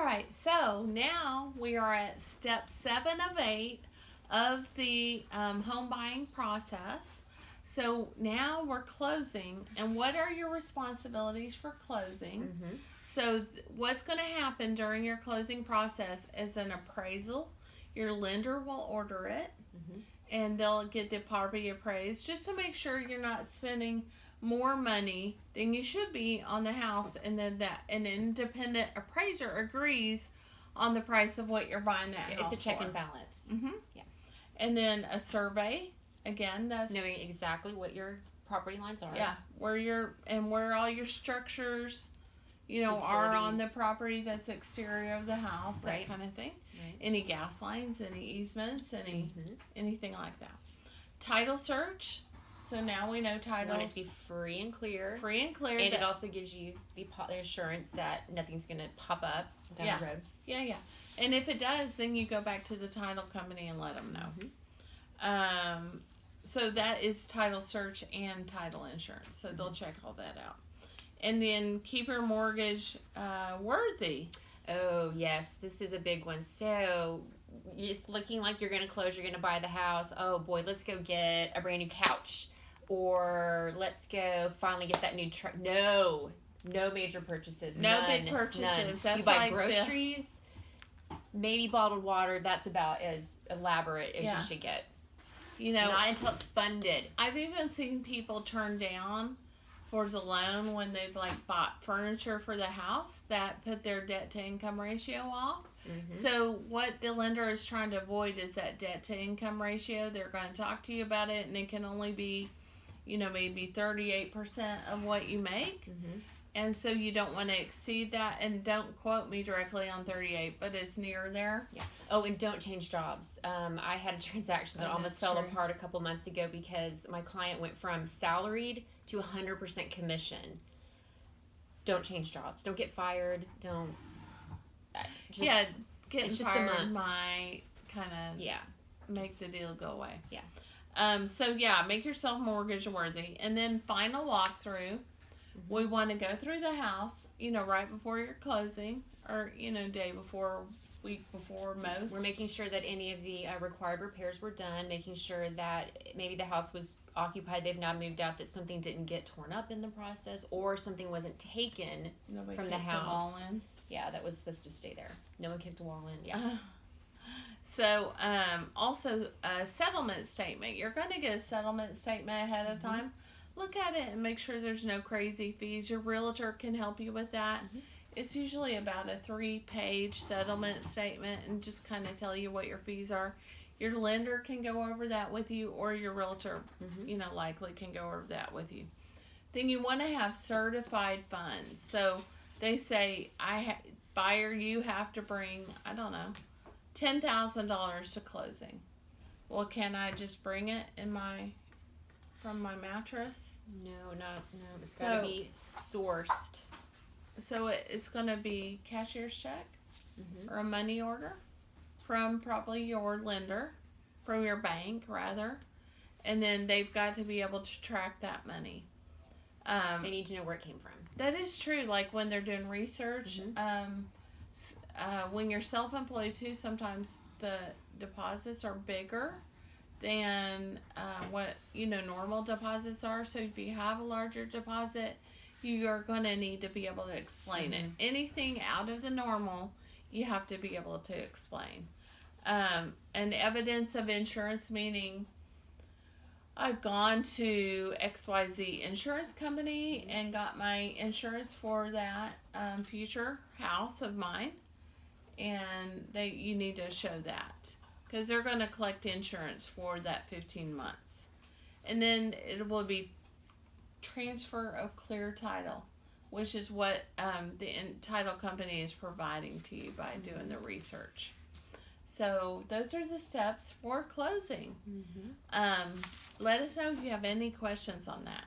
right, so now we are at step 7 of 8 of the home buying process. So now we're closing, and what are your responsibilities for closing? Mm-hmm. So what's going to happen during your closing process is an appraisal. Your lender will order it, Mm-hmm. and they'll get the property appraised just to make sure you're not spending more money than you should be on the house, and then that an independent appraiser agrees on the price of what you're buying that house It's a check for. and balance. Mm-hmm. Yeah. And then a survey. Again, that's Knowing exactly what your property lines are. yeah, where all your structures, are on the Utilities. property that's exterior of the house, Right. that kind of thing. Right. Any gas lines, any easements, Mm-hmm. anything like that. Title search. So now we know You titles want it to be free and clear. free and clear. And that- it also gives you the assurance that nothing's going to pop up down Yeah. the road. Yeah. And if it does, then you go back to the title company and let them know. Mm-hmm. So that is title search and title insurance. So they'll check all that out. And then keep your mortgage worthy. Oh, yes. This is a big one. So it's looking like you're going to close, you're going to buy the house. Oh, boy, let's go get a brand new couch. Or let's go finally get that new truck. No major purchases. No None. big purchases. None. That's you buy like groceries, maybe bottled water. That's about as elaborate as Yeah. you should get. Not Not until it's funded. I've even seen people turn down for the loan when they've bought furniture for the house that put their debt to income ratio off. Mm-hmm. So what the lender is trying to avoid is that debt to income ratio. They're going to talk to you about it, and it can only be, maybe 38% of what you make. Mm-hmm. And so you don't want to exceed that. And don't quote me directly on 38, but it's near there. Yeah. Oh, and don't change jobs. I had a transaction that Oh, almost that's fell true. apart a couple months ago because my client went from salaried to 100% commission. Don't change jobs. Don't get fired. Don't. Getting it's just a fired month. might kind of Yeah. make the deal go away. Yeah. So make yourself mortgage worthy, and then final walkthrough. Mm-hmm. We want to go through the house, right before your closing, or day before, week before most. We're making sure that any of the required repairs were done, making sure that maybe the house was occupied, they've now moved out, that something didn't get torn up in the process, or something wasn't taken Nobody from the kicked house. wall in. Yeah, that was supposed to stay there. No one kicked a wall in. Yeah. So, also a settlement statement. You're going to get a settlement statement ahead of time. Look at it and make sure there's no crazy fees. Your realtor can help you with that. Mm-hmm. It's usually about a 3-page settlement statement, and just kind of tell you what your fees are. Your lender can go over that with you, or your realtor, Mm-hmm. likely can go over that with you. Then you want to have certified funds. So they say, buyer, you have to bring, I don't know, $10,000 to closing. Well, can I just bring it from my mattress? No. It's got to So- be sourced. So it's going to be cashier's check Mm-hmm. or a money order from probably your lender, from your bank rather, and then they've got to be able to track that money. They need to know where it came from. That is true. Like when they're doing research, when you're self-employed too, sometimes the deposits are bigger than what normal deposits are. So if you have a larger deposit, you are going to need to be able to explain it. Anything out of the normal, you have to be able to explain. And evidence of insurance, meaning I've gone to XYZ insurance company and got my insurance for that future house of mine, and you need to show that because they're going to collect insurance for that 15 months. And then it will be transfer of clear title, which is what the title company is providing to you by doing the research. So those are the steps for closing. Let us know if you have any questions on that.